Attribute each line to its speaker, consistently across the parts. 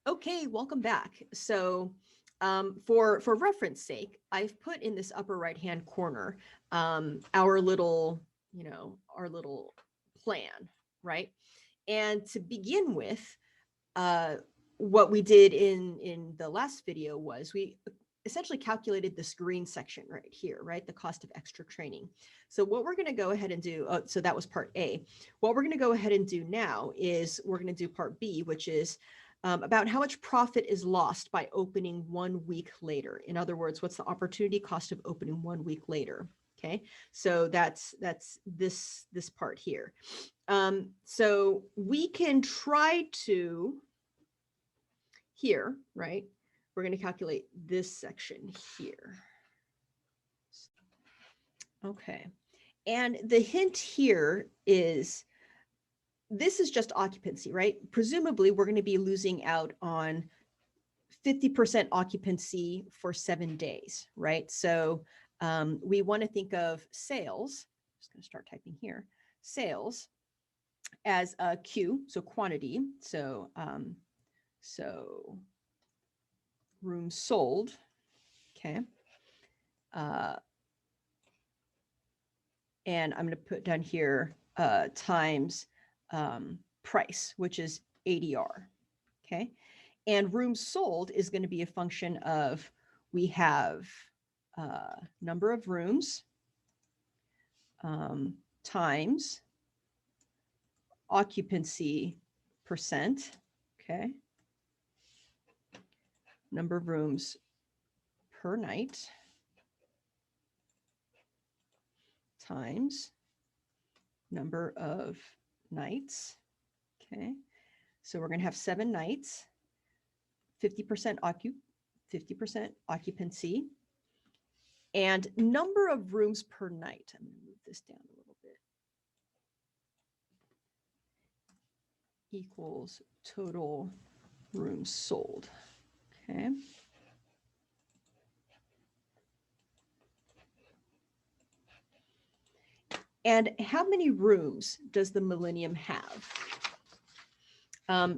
Speaker 1: Okay, welcome back. So for reference sake, I've put in this upper right hand corner our little, our little plan, right? And to begin with, uh, what we did in the last video was we essentially calculated this green section right here, right? The cost of extra training. So what we're going to go ahead and do, so that was part A. What we're going to go ahead and do now is we're going to do part B, which is about how much profit is lost by opening 1 week later. In other words, what's the opportunity cost of opening 1 week later? Okay, so that's this part here. So we can try to here, right? We're going to calculate this section here. Okay. And the hint here is this is just occupancy, right? Presumably, we're going to be losing out on 50% occupancy for 7 days, right? So we want to think of sales. I'm just going to start typing here. Sales as a Q, so quantity. So rooms sold. Okay. And I'm going to put down here times price, which is ADR. Okay. And rooms sold is going to be a function of we have number of rooms times occupancy percent. Okay. Number of rooms per night times number of nights. Okay. So we're going to have 7 nights, 50% 50% occupancy, and number of rooms per night. I'm going to move this down a little bit. Equals total rooms sold. Okay. And how many rooms does the Millennium have?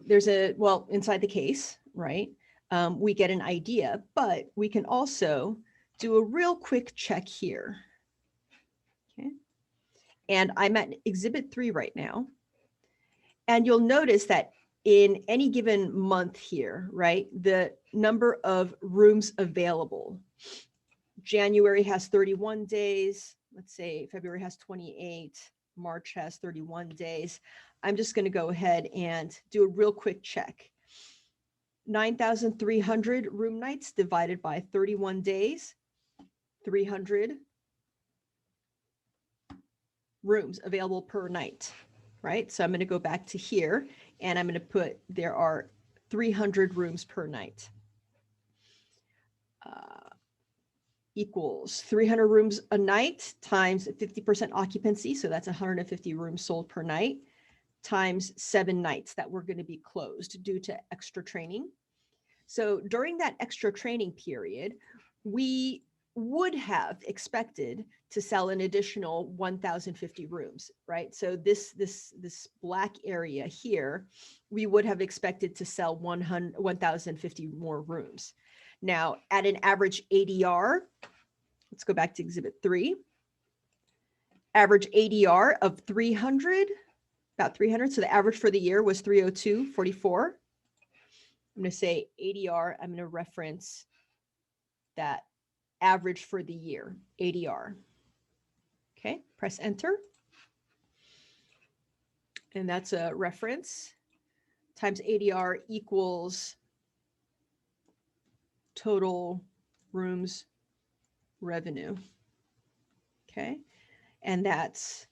Speaker 1: There's well, inside the case, right? We get an idea, but we can also do a real quick check here. Okay. And I'm at exhibit 3 right now. And you'll notice that in any given month here, right, the number of rooms available. January has 31 days. Let's say February has 28. March has 31 days. I'm just going to go ahead and do a real quick check. 9,300 room nights divided by 31 days, 300 rooms available per night, right? So I'm going to go back to here and I'm going to put there are 300 rooms per night. Equals 300 rooms a night times 50% occupancy. So that's 150 rooms sold per night times 7 nights that were going to be closed due to extra training. So during that extra training period, we would have expected to sell an additional 1,050 rooms, right? So this black area here, we would have expected to sell 1,050 more rooms. Now, at an average ADR, let's go back to exhibit 3. Average ADR of 300, about 300. So the average for the year was 302.44. I'm going to say ADR. I'm going to reference that average for the year, ADR. Okay, press enter. And that's a reference times ADR equals total rooms revenue. Okay, and that's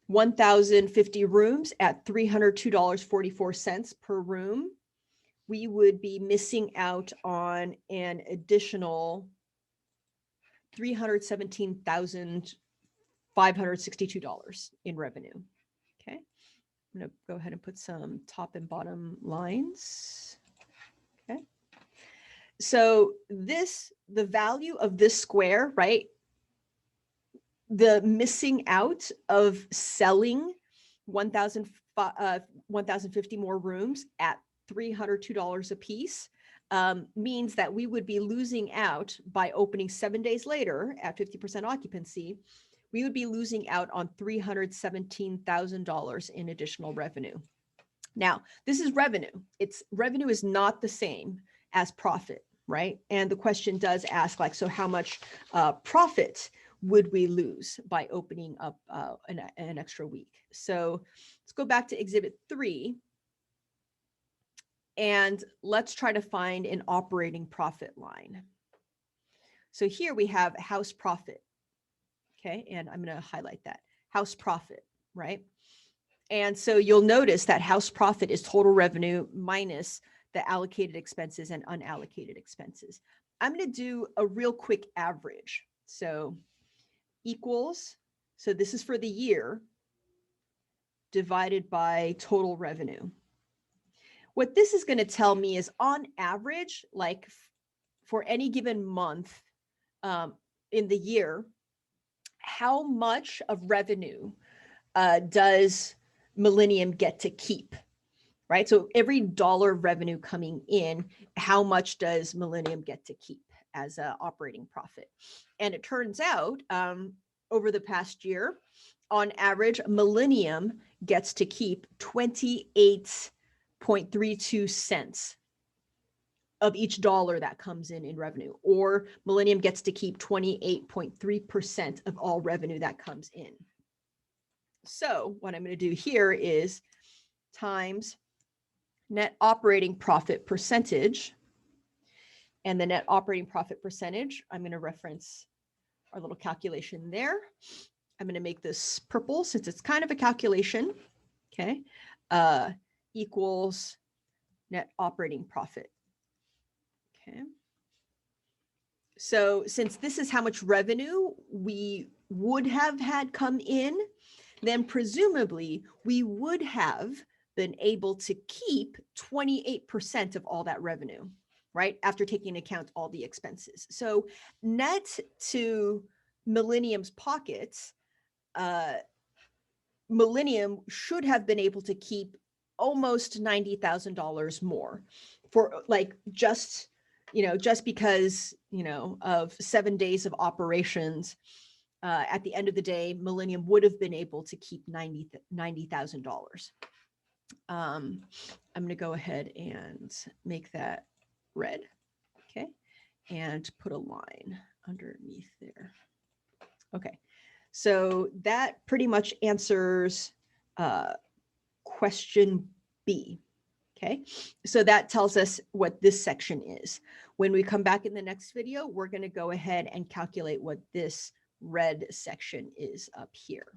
Speaker 1: 1,050 rooms at $302.44 per room. We would be missing out on an additional $317,562 in revenue. Okay, I'm going to go ahead and put some top and bottom lines. Okay, so the value of this square, right? The missing out of selling 1,050 more rooms at $302 a piece, means that we would be losing out by opening 7 days later at 50% occupancy. We would be losing out on $317,000 in additional revenue. Now, this is revenue. Revenue is not the same as profit, right? And the question does ask, like, so how much profit would we lose by opening up an extra week? So let's go back to Exhibit 3. And let's try to find an operating profit line. So here we have house profit. Okay, and I'm going to highlight that. House profit, right? And so you'll notice that house profit is total revenue minus the allocated expenses and unallocated expenses. I'm going to do a real quick average. So equals, so this is for the year, divided by total revenue. What this is going to tell me is on average, like for any given month in the year, how much of revenue does Millennium get to keep, right? So every dollar of revenue coming in, how much does Millennium get to keep as an operating profit? And it turns out over the past year, on average, Millennium gets to keep 28.32 cents of each dollar that comes in revenue, or Millennium gets to keep 28.3% of all revenue that comes in. So what I'm going to do here is times net operating profit percentage, and the net operating profit percentage, I'm going to reference our little calculation there. I'm going to make this purple since it's kind of a calculation, okay, equals net operating profit. Okay. So since this is how much revenue we would have had come in, then presumably we would have been able to keep 28% of all that revenue, right? After taking into account all the expenses. So net to Millennium's pockets, Millennium should have been able to keep almost $90,000 more for like just because, of 7 days of operations. At the end of the day, Millennium would have been able to keep $90,000. I'm going to go ahead and make that red, okay, and put a line underneath there. Okay, so that pretty much answers question B. Okay, so that tells us what this section is. When we come back in the next video, we're going to go ahead and calculate what this red section is up here.